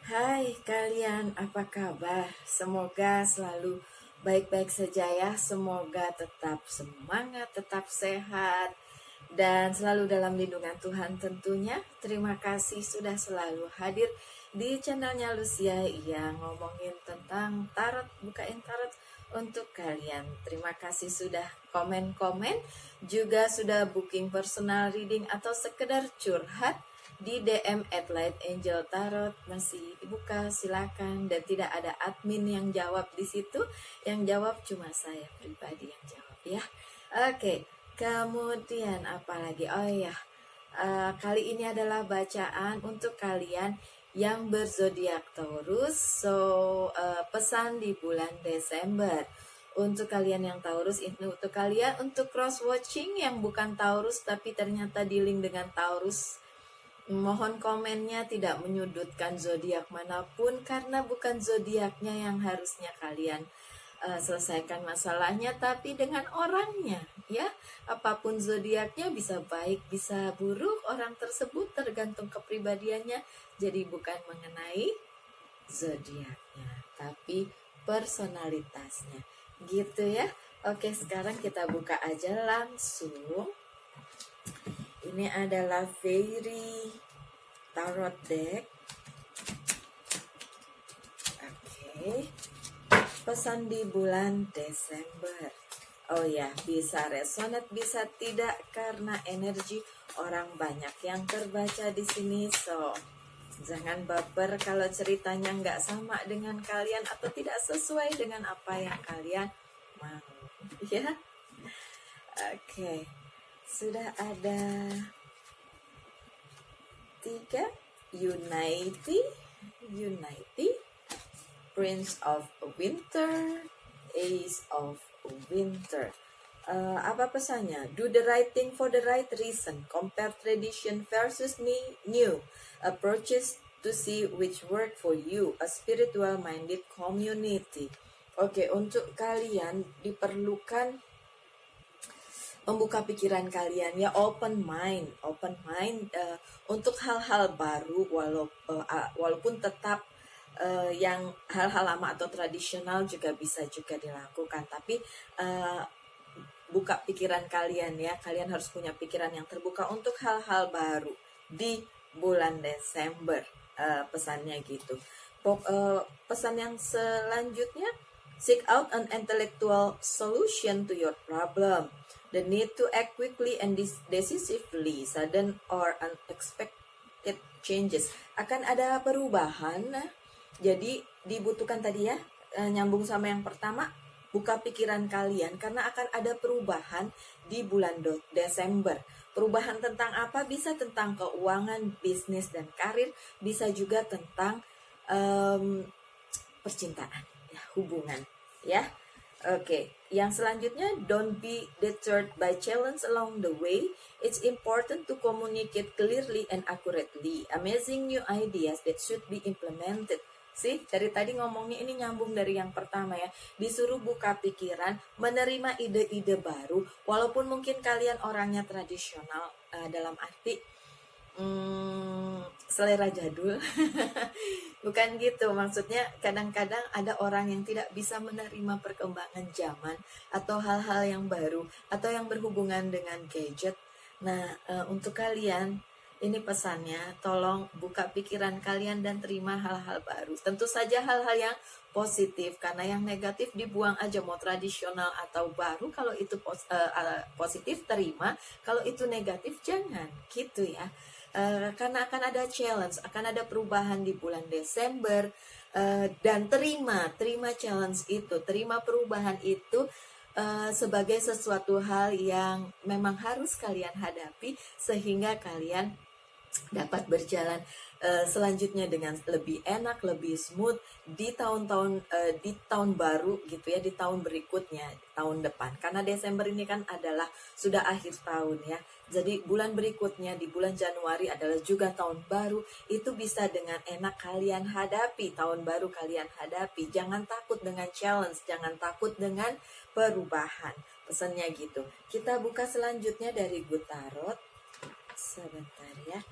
Hai kalian, apa kabar? Semoga selalu baik-baik saja ya. Semoga tetap semangat, tetap sehat, dan selalu dalam lindungan Tuhan tentunya. Terima kasih sudah selalu hadir di channelnya Lucia yang ngomongin tentang tarot, bukain tarot untuk kalian. Terima kasih sudah komen-komen, juga sudah booking personal reading atau sekedar curhat di DM @lightangel_tarot masih dibuka, silakan, dan tidak ada admin yang jawab di situ. Yang jawab cuma saya pribadi yang jawab ya. Oke, kemudian apa lagi? Oh ya, kali ini adalah bacaan untuk kalian yang berzodiak Taurus. Pesan di bulan Desember. Untuk kalian yang Taurus, ini untuk kalian untuk cross watching yang bukan Taurus tapi ternyata dealing dengan Taurus. Mohon komennya tidak menyudutkan zodiak manapun karena bukan zodiaknya yang harusnya kalian selesaikan masalahnya, tapi dengan orangnya ya. Apapun zodiaknya, bisa baik bisa buruk orang tersebut, tergantung kepribadiannya. Jadi bukan mengenai zodiaknya tapi personalitasnya gitu ya. Oke, sekarang kita buka aja langsung. Ini adalah Fairy Tarot Deck. Oke. Pesan di bulan Desember. Oh ya, bisa resonate, bisa tidak, karena energi orang banyak yang terbaca di sini. So, jangan baper kalau ceritanya nggak sama dengan kalian atau tidak sesuai dengan apa yang kalian mau. Ya, oke. Sudah ada 3, Unity, Prince of Winter, Ace of Winter. Apa pesannya? Do the right thing for the right reason. Compare tradition versus new approaches to see which work for you. A spiritual minded community. Oke, untuk kalian diperlukan membuka pikiran kalian ya, open mind untuk hal-hal baru, walaupun tetap yang hal-hal lama atau tradisional juga bisa juga dilakukan, tapi buka pikiran kalian ya. Kalian harus punya pikiran yang terbuka untuk hal-hal baru di bulan Desember. Pesannya gitu. Pesan yang selanjutnya, seek out an intellectual solution to your problem. The need to act quickly and decisively. Sudden or unexpected changes. Akan ada perubahan. Jadi dibutuhkan tadi ya, nyambung sama yang pertama, buka pikiran kalian karena akan ada perubahan di bulan Desember. Perubahan tentang apa? Bisa tentang keuangan, bisnis, dan karir. Bisa juga tentang percintaan, ya, hubungan ya. Oke, yang selanjutnya, don't be deterred by challenge along the way. It's important to communicate clearly and accurately. Amazing new ideas that should be implemented. Sih, dari tadi ngomongnya ini nyambung dari yang pertama ya. Disuruh buka pikiran, menerima ide-ide baru, walaupun mungkin kalian orangnya tradisional, dalam arti selera jadul. Bukan gitu, maksudnya kadang-kadang ada orang yang tidak bisa menerima perkembangan zaman atau hal-hal yang baru atau yang berhubungan dengan gadget. Nah, untuk kalian ini pesannya, tolong buka pikiran kalian dan terima hal-hal baru. Tentu saja hal-hal yang positif, karena yang negatif dibuang aja, mau tradisional atau baru. Kalau itu positif terima, kalau itu negatif jangan, gitu ya. Karena akan ada challenge, akan ada perubahan di bulan Desember, dan terima challenge itu, terima perubahan itu sebagai sesuatu hal yang memang harus kalian hadapi sehingga kalian dapat berjalan selanjutnya dengan lebih enak, lebih smooth di tahun baru gitu ya, di tahun berikutnya, tahun depan. Karena Desember ini kan adalah sudah akhir tahun ya. Jadi bulan berikutnya di bulan Januari adalah juga tahun baru. Itu bisa dengan enak kalian hadapi, tahun baru kalian hadapi. Jangan takut dengan challenge, jangan takut dengan perubahan. Pesannya gitu. Kita buka selanjutnya dari Good Tarot. Sebentar ya,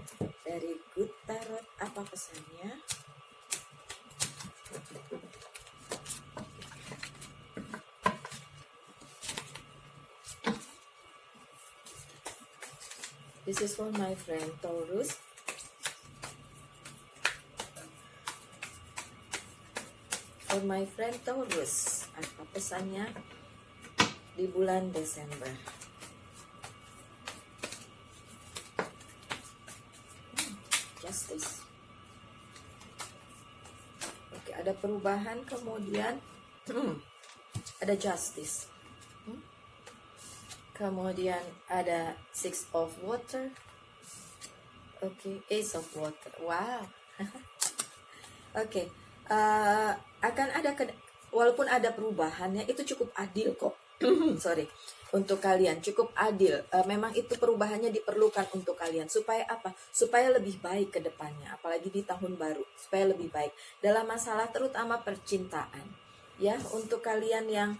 dari Good Tarot apa pesannya? This is for my friend Taurus. For my friend Taurus, apa pesannya di bulan Desember? Justice. Oke, ada perubahan, kemudian ada justice. Kemudian ada Six of Water. Oke, Ace of Water. Wow. Oke, akan ada walaupun ada perubahannya, itu cukup adil kok. Sorry, untuk kalian cukup adil. Memang itu perubahannya diperlukan untuk kalian supaya apa? Supaya lebih baik ke depannya, apalagi di tahun baru, supaya lebih baik dalam masalah terutama percintaan. Ya, untuk kalian yang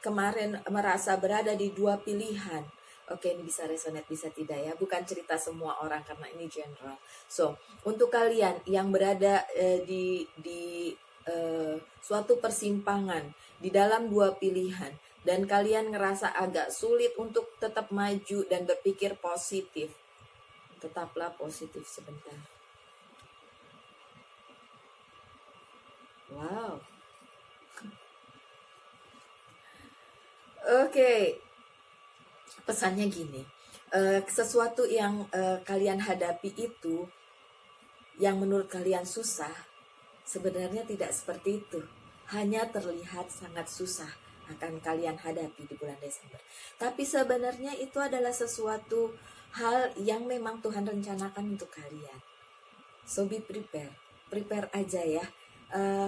kemarin merasa berada di dua pilihan. Oke, ini bisa resonate, bisa tidak ya. Bukan cerita semua orang karena ini general. So, untuk kalian yang berada di suatu persimpangan di dalam dua pilihan dan kalian ngerasa agak sulit untuk tetap maju dan berpikir positif, tetaplah positif sebentar. Wow. Oke, pesannya gini, sesuatu yang kalian hadapi itu, yang menurut kalian susah, sebenarnya tidak seperti itu. Hanya terlihat sangat susah akan kalian hadapi di bulan Desember. Tapi sebenarnya itu adalah sesuatu hal yang memang Tuhan rencanakan untuk kalian. So be prepare aja ya.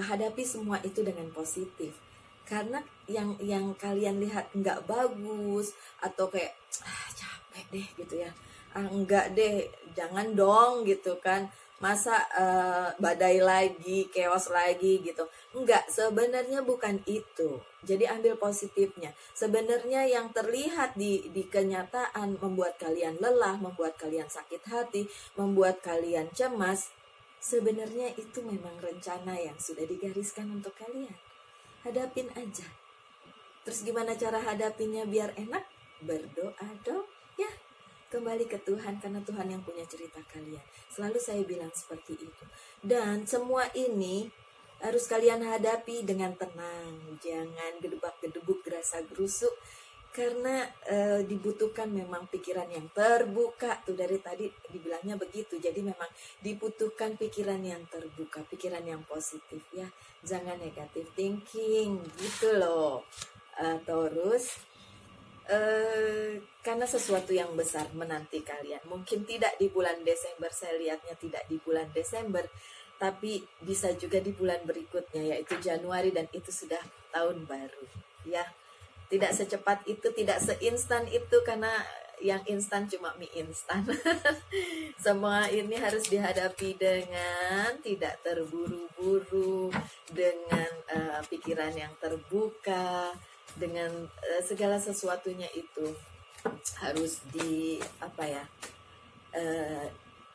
Hadapi semua itu dengan positif. Karena yang kalian lihat nggak bagus atau kayak capek deh gitu ya, enggak deh, jangan dong gitu kan, masa badai lagi, chaos lagi gitu. Enggak, sebenarnya bukan itu. Jadi ambil positifnya. Sebenarnya yang terlihat di kenyataan membuat kalian lelah, membuat kalian sakit hati, membuat kalian cemas, sebenarnya itu memang rencana yang sudah digariskan untuk kalian. Hadapin aja. Terus gimana cara hadapinya biar enak? Berdoa dong ya. Kembali ke Tuhan karena Tuhan yang punya cerita kalian. Selalu saya bilang seperti itu. Dan semua ini harus kalian hadapi dengan tenang. Jangan gedebak-gedebuk, gerasa-gerusuk. Karena dibutuhkan memang pikiran yang terbuka. Tuh dari tadi dibilangnya begitu. Jadi memang dibutuhkan pikiran yang terbuka, pikiran yang positif ya. Jangan negative thinking gitu loh. Taurus. Karena sesuatu yang besar menanti kalian. Mungkin tidak di bulan Desember, saya lihatnya tidak di bulan Desember, tapi bisa juga di bulan berikutnya, yaitu Januari, dan itu sudah tahun baru ya. Tidak secepat itu, tidak seinstan itu, karena yang instan cuma mie instan. Semua ini harus dihadapi dengan tidak terburu-buru, dengan pikiran yang terbuka, dengan segala sesuatunya itu harus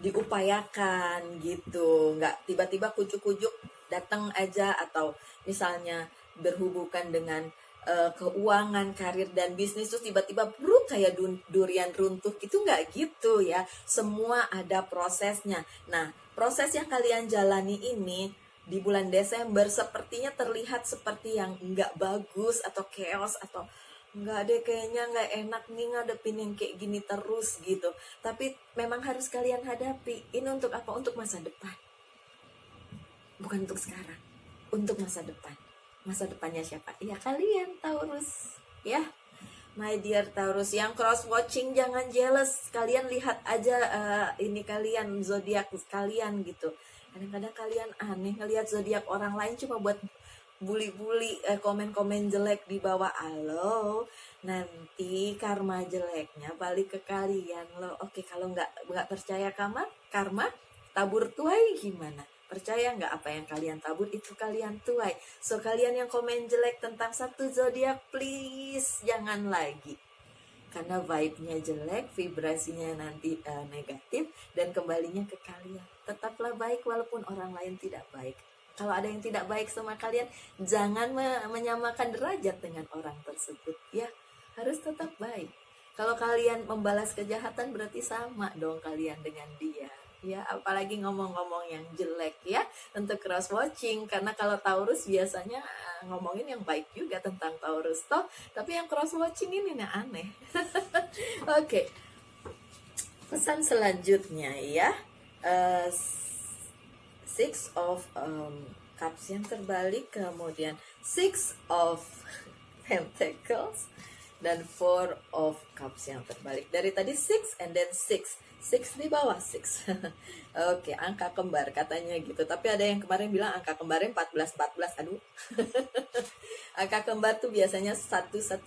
diupayakan gitu. Nggak tiba-tiba kujuk-kujuk datang aja, atau misalnya berhubungan dengan keuangan, karir, dan bisnis terus tiba-tiba bruk kayak durian runtuh gitu, nggak gitu ya. Semua ada prosesnya. Nah, proses yang kalian jalani ini di bulan Desember sepertinya terlihat seperti yang nggak bagus atau chaos, atau nggak deh, kayaknya nggak enak nih ngadepin yang kayak gini terus gitu. Tapi memang harus kalian hadapi. Ini untuk apa? Untuk masa depan. Bukan untuk sekarang. Untuk masa depan. Masa depannya siapa? Ya kalian, Taurus. Ya, my dear Taurus. Yang cross watching jangan jealous. Kalian lihat aja ini kalian, zodiak kalian gitu. Kadang-kadang kalian aneh ngelihat zodiak orang lain cuma buat bully-bully, komen-komen jelek di bawah. Halo, nanti karma jeleknya balik ke kalian loh. Oke, kalau nggak percaya karma, tabur tuai gimana? Percaya nggak apa yang kalian tabur itu kalian tuai. So kalian yang komen jelek tentang satu zodiak, please jangan lagi. karena vibe-nya jelek, vibrasinya nanti negatif, dan kembalinya ke kalian. Tetaplah baik walaupun orang lain tidak baik. Kalau ada yang tidak baik sama kalian, jangan menyamakan derajat dengan orang tersebut, ya. Harus tetap baik. Kalau kalian membalas kejahatan berarti sama dong kalian dengan dia. Ya, apalagi ngomong-ngomong yang jelek ya untuk cross watching, karena kalau Taurus biasanya ngomongin yang baik juga tentang Taurus toh, tapi yang cross watching ini nih aneh. Oke. Pesan selanjutnya ya. Six of Cups yang terbalik, kemudian Six of Pentacles dan Four of Cups yang terbalik. Dari tadi 6 and then 6 di bawah 6. Oke, angka kembar katanya gitu. Tapi ada yang kemarin bilang angka kembarnya 14. Aduh. Angka kembar tuh biasanya 111,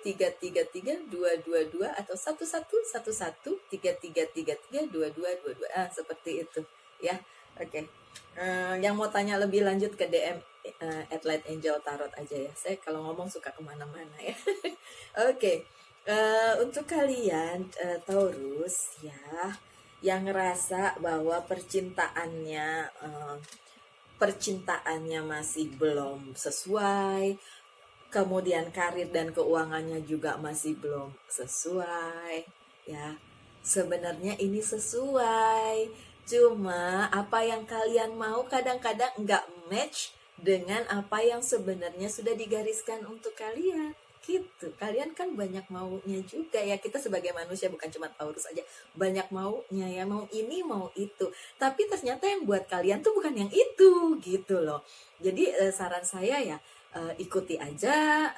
333, 222 atau 1111, 3333, 2222. Seperti itu ya. Oke. Yang mau tanya lebih lanjut ke DM Light Angel Tarot aja ya. Saya kalau ngomong suka kemana-mana ya. Oke. Untuk kalian Taurus ya, yang ngerasa bahwa percintaannya masih belum sesuai, kemudian karir dan keuangannya juga masih belum sesuai ya. Sebenarnya ini sesuai, cuma apa yang kalian mau kadang-kadang nggak match dengan apa yang sebenarnya sudah digariskan untuk kalian gitu. Kalian kan banyak maunya juga ya, kita sebagai manusia bukan cuma Taurus aja, banyak maunya ya, mau ini mau itu, tapi ternyata yang buat kalian tuh bukan yang itu gitu loh. Jadi saran saya ya, ikuti aja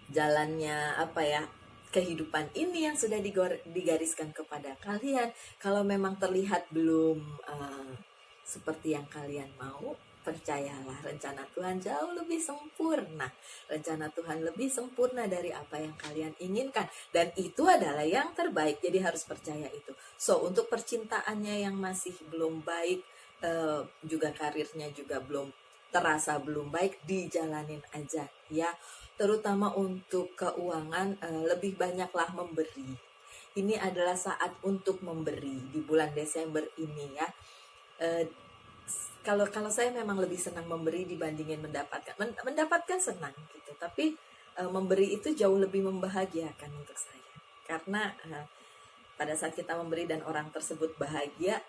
jalannya apa ya, kehidupan ini yang sudah digariskan kepada kalian. Kalau memang terlihat belum seperti yang kalian mau, percayalah rencana Tuhan jauh lebih sempurna. Rencana Tuhan lebih sempurna dari apa yang kalian inginkan, dan itu adalah yang terbaik. Jadi harus percaya itu. So, untuk percintaannya yang masih belum baik, juga karirnya juga belum terasa belum baik, dijalanin aja ya. Terutama untuk keuangan, lebih banyaklah memberi. Ini adalah saat untuk memberi di bulan Desember ini ya. Kalau saya memang lebih senang memberi dibandingin mendapatkan. Mendapatkan senang gitu, tapi memberi itu jauh lebih membahagiakan untuk saya. Karena pada saat kita memberi dan orang tersebut bahagia,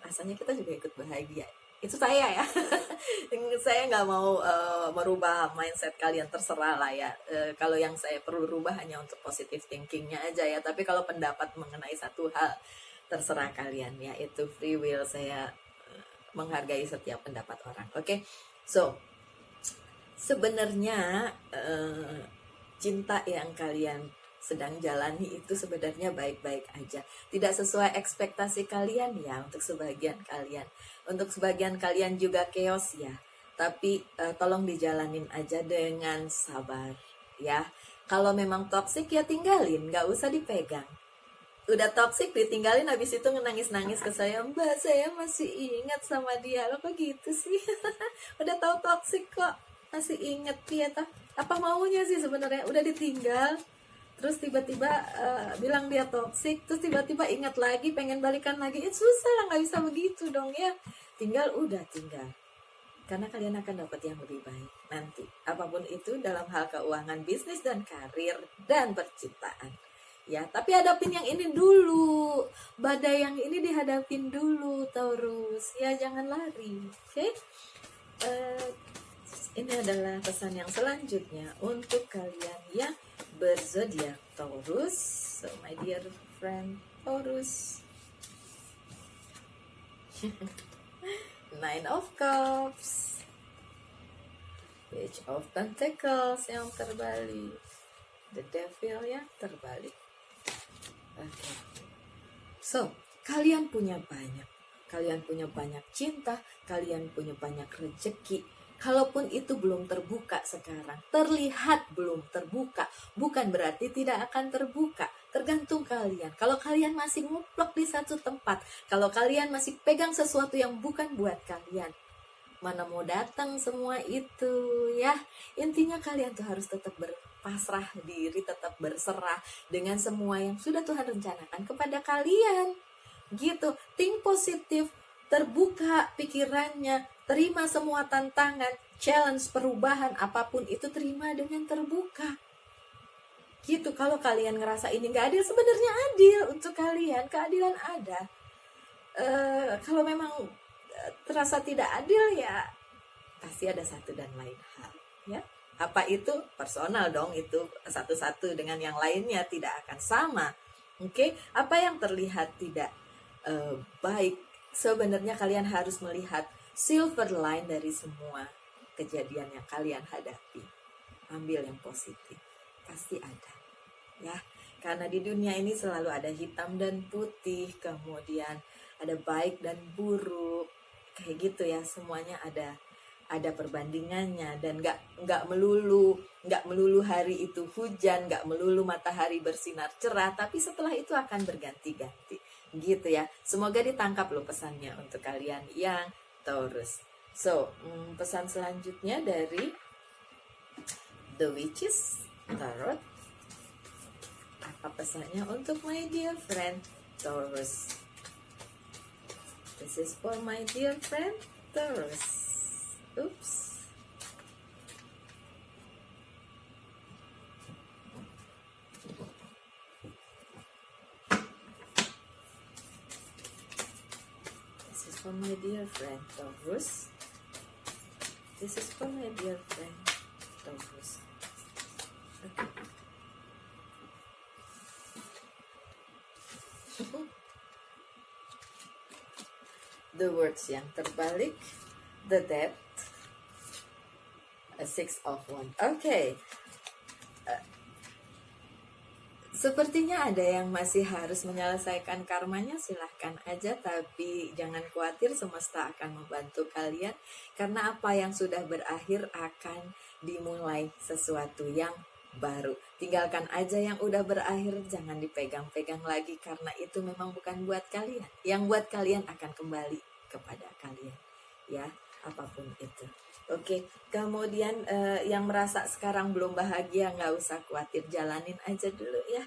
rasanya kita juga ikut bahagia. Itu saya ya. Saya nggak mau merubah mindset kalian, terserah lah ya. Kalau yang saya perlu rubah hanya untuk positive thinkingnya aja ya. Tapi kalau pendapat mengenai satu hal, terserah kalian ya. Itu free will, saya menghargai setiap pendapat orang. Oke. So, sebenarnya cinta yang kalian sedang jalani itu sebenarnya baik-baik aja. Tidak sesuai ekspektasi kalian ya, untuk sebagian kalian. Untuk sebagian kalian juga chaos ya. Tapi tolong dijalanin aja dengan sabar ya. Kalau memang toksik ya tinggalin, gak usah dipegang. Udah toksik ditinggalin, habis itu nangis-nangis ke saya, Mbak saya masih ingat sama dia. Lo kok gitu sih? Udah tahu toksik kok masih inget dia toh? Apa maunya sih sebenarnya? Udah ditinggal, terus tiba-tiba bilang dia toksik, terus tiba-tiba ingat lagi, pengen balikan lagi. Itu susah lah, nggak bisa begitu dong ya. Tinggal karena kalian akan dapat yang lebih baik nanti, apapun itu dalam hal keuangan, bisnis dan karir dan percintaan. Ya, tapi hadapin yang ini dulu. Badai yang ini dihadapin dulu, Taurus. Ya, jangan lari. Oke? Ini adalah pesan yang selanjutnya untuk kalian yang berzodiak Taurus. So, my dear friend Taurus. Nine of Cups. Page of Pentacles yang terbalik. The Devil yang terbalik. Okay. So, kalian punya banyak cinta, kalian punya banyak rezeki. Kalaupun itu belum terbuka sekarang, terlihat belum terbuka, bukan berarti tidak akan terbuka. Tergantung kalian. Kalau kalian masih nguplok di satu tempat, kalau kalian masih pegang sesuatu yang bukan buat kalian, mana mau datang semua itu ya. Intinya kalian tuh harus tetap pasrah diri, tetap berserah dengan semua yang sudah Tuhan rencanakan kepada kalian. Gitu, think positif, terbuka pikirannya, terima semua tantangan, challenge, perubahan, apapun itu terima dengan terbuka. Gitu, kalau kalian ngerasa ini nggak adil, sebenarnya adil untuk kalian, keadilan ada. Kalau memang terasa tidak adil, ya pasti ada satu dan lain hal, ya. Apa itu? Personal dong, itu satu-satu dengan yang lainnya tidak akan sama. Oke, apa yang terlihat tidak baik, sebenarnya kalian harus melihat silver line dari semua kejadian yang kalian hadapi. Ambil yang positif, pasti ada, ya. Karena di dunia ini selalu ada hitam dan putih, kemudian ada baik dan buruk, kayak gitu ya. Semuanya ada perbandingannya, dan nggak melulu hari itu hujan, nggak melulu matahari bersinar cerah, tapi setelah itu akan berganti-ganti, gitu ya. Semoga ditangkap loh pesannya untuk kalian yang Taurus. So, pesan selanjutnya dari The Witches Tarot. Apa pesannya untuk my dear friend Taurus? This is for my dear friend Taurus. Oops. This is for my dear friend Taurus. This is for my dear friend Taurus. Okay. The words yang terbalik, the death, a 6 of Wands. Okay. Sepertinya ada yang masih harus menyelesaikan karmanya, silahkan aja, tapi jangan khawatir, semesta akan membantu kalian, karena apa yang sudah berakhir akan dimulai sesuatu yang baru. Tinggalkan aja yang udah berakhir, jangan dipegang-pegang lagi, karena itu memang bukan buat kalian. Yang buat kalian akan kembali kepada kalian, ya, apapun itu. Oke, kemudian yang merasa sekarang belum bahagia, nggak usah khawatir, jalanin aja dulu ya.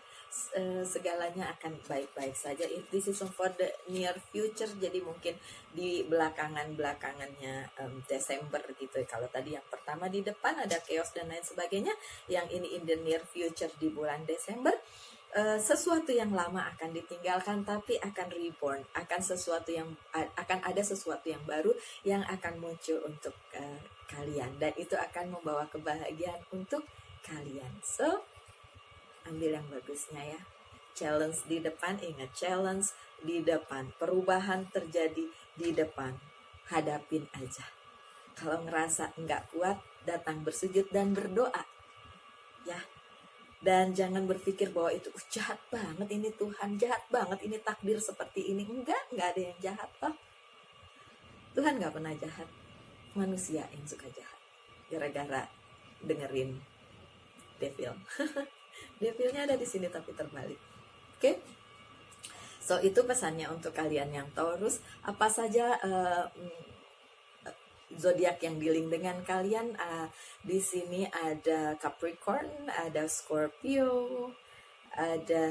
Segalanya akan baik-baik saja. This is for the near future, jadi mungkin di belakangannya Desember gitu. Kalau tadi yang pertama di depan ada chaos dan lain sebagainya, yang ini in the near future di bulan Desember. Sesuatu yang lama akan ditinggalkan, tapi akan reborn, akan ada sesuatu yang baru yang akan muncul untuk kalian, dan itu akan membawa kebahagiaan untuk kalian. So, ambil yang bagusnya ya. Challenge di depan, ingat, challenge di depan, perubahan terjadi di depan, hadapin aja. Kalau ngerasa nggak kuat, datang bersujud dan berdoa, ya. Dan jangan berpikir bahwa itu jahat banget, ini Tuhan jahat banget, ini takdir seperti ini. Enggak ada yang jahat toh. Tuhan nggak pernah jahat, manusia yang suka jahat gara-gara dengerin devil. Devilnya ada di sini tapi terbalik. Oke? So, itu pesannya untuk kalian yang Taurus. Apa saja zodiak yang dealing dengan kalian, di sini ada Capricorn, ada Scorpio, ada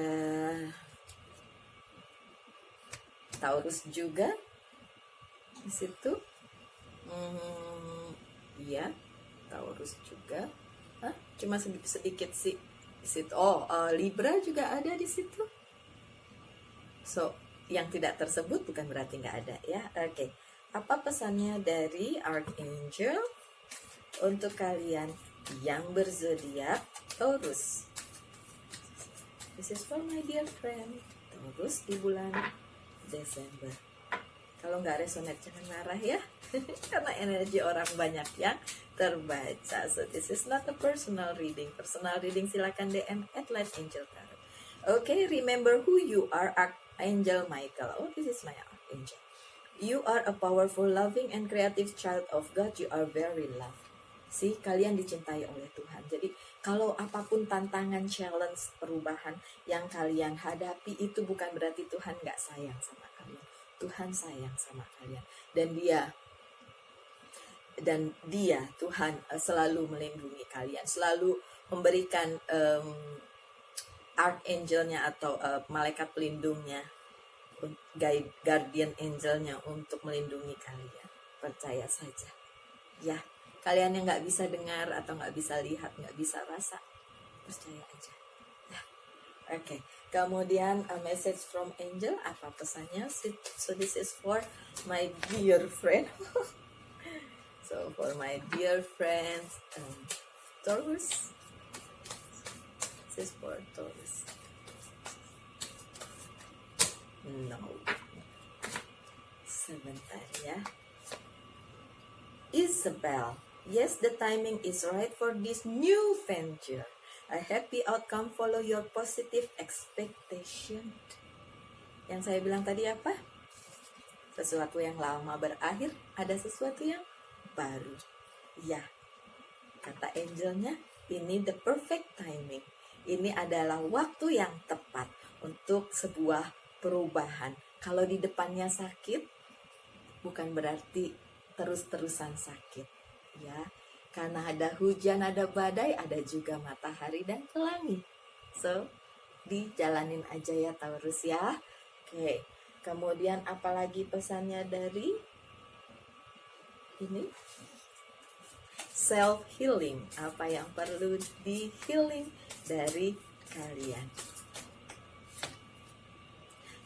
Taurus juga di situ. Iya, Taurus juga. Cuma sedikit sih di situ. Libra juga ada di situ. So, yang tidak tersebut bukan berarti nggak ada ya. Oke. Apa pesannya dari Archangel untuk kalian yang berzodiak Taurus? This is for my dear friend Taurus di bulan Desember. Kalau nggak resonate jangan marah ya, karena energi orang banyak yang terbaca. So this is not a personal reading. Personal reading silakan DM @LifeAngelTarot. Okay, remember who you are, Archangel Michael. Oh, this is my Archangel. You are a powerful, loving, and creative child of God. You are very loved. See, kalian dicintai oleh Tuhan. Jadi, kalau apapun tantangan, challenge, perubahan yang kalian hadapi, itu bukan berarti Tuhan nggak sayang sama kalian. Tuhan sayang sama kalian. Dan dia, Tuhan, selalu melindungi kalian, selalu memberikan archangelnya atau malaikat pelindungnya, guardian angelnya untuk melindungi kalian. Percaya saja ya, kalian yang nggak bisa dengar atau nggak bisa lihat, nggak bisa rasa, percaya aja ya. Oke. Kemudian message from angel, apa pesannya? So this is for my dear friend. So for my dear friends, Taurus. This is for Taurus. No. Sebentar ya. Isabel. Yes, the timing is right for this new venture. A happy outcome follow your positive expectation. Yang saya bilang tadi apa? Sesuatu yang lama berakhir, ada sesuatu yang baru. Ya, kata angelnya, ini the perfect timing. Ini adalah waktu yang tepat untuk sebuah perubahan. Kalau di depannya sakit, bukan berarti terus-terusan sakit. Ya, karena ada hujan, ada badai, ada juga matahari dan pelangi. So, dijalanin aja ya Taurus ya. Oke, kemudian apalagi pesannya dari ini? Self healing, apa yang perlu di healing dari kalian?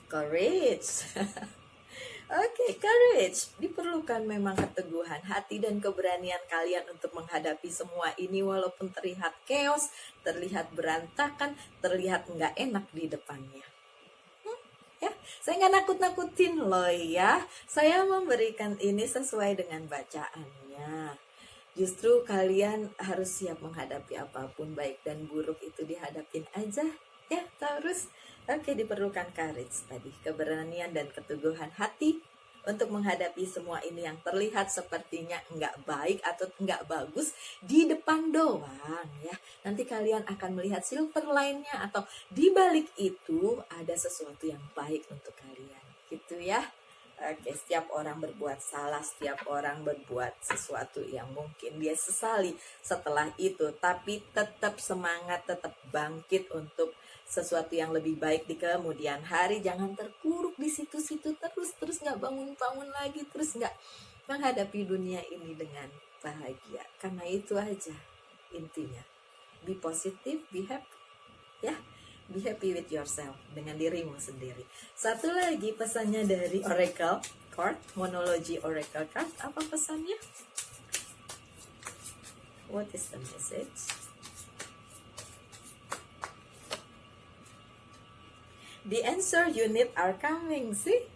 Courage. Oke, courage. Diperlukan memang keteguhan hati dan keberanian kalian untuk menghadapi semua ini walaupun terlihat chaos, terlihat berantakan, terlihat nggak enak di depannya. Ya, saya nggak nakut-nakutin loh ya. Saya memberikan ini sesuai dengan bacaannya. Justru kalian harus siap menghadapi apapun, baik dan buruk itu dihadapin aja. Ya, Taurus. Oke, diperlukan courage tadi, keberanian dan keteguhan hati untuk menghadapi semua ini yang terlihat sepertinya nggak baik atau nggak bagus di depan doang ya. Nanti kalian akan melihat silver line-nya atau di balik itu ada sesuatu yang baik untuk kalian. Gitu ya. Oke, setiap orang berbuat salah, setiap orang berbuat sesuatu yang mungkin dia sesali setelah itu, tapi tetap semangat, tetap bangkit untuk sesuatu yang lebih baik di kemudian hari. Jangan terpuruk di situ-situ terus nggak bangun-bangun lagi, terus nggak menghadapi dunia ini dengan bahagia. Karena itu aja intinya. Be positive, be happy. Ya. Be happy with yourself, dengan dirimu sendiri. Satu lagi pesannya dari Oracle Card, Monology Oracle Card. Apa pesannya? What is the message? The answer you need are coming, sih.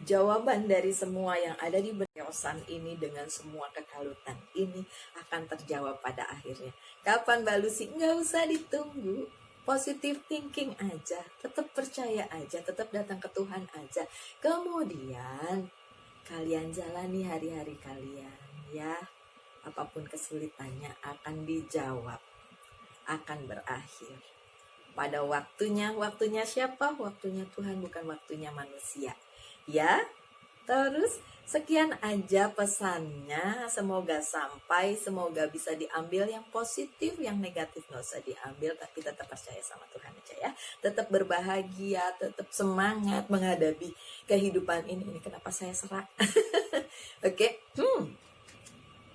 Jawaban dari semua yang ada di berkeosan ini dengan semua kekalutan ini akan terjawab pada akhirnya. Kapan Mbak Lucy? Nggak usah ditunggu. Positive thinking aja, tetap percaya aja, tetap datang ke Tuhan aja. Kemudian kalian jalani hari-hari kalian ya. Apapun kesulitannya akan dijawab, akan berakhir. Pada waktunya siapa? Waktunya Tuhan, bukan waktunya manusia. Ya, terus sekian aja pesannya. Semoga sampai, semoga bisa diambil yang positif, yang negatif nggak usah diambil, tapi tetap percaya sama Tuhan aja ya. Tetap berbahagia, tetap semangat menghadapi kehidupan ini. Ini kenapa saya serak? Oke,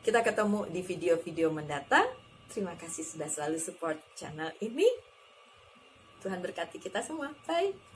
kita ketemu di video-video mendatang. Terima kasih sudah selalu support channel ini. Tuhan berkati kita semua. Bye.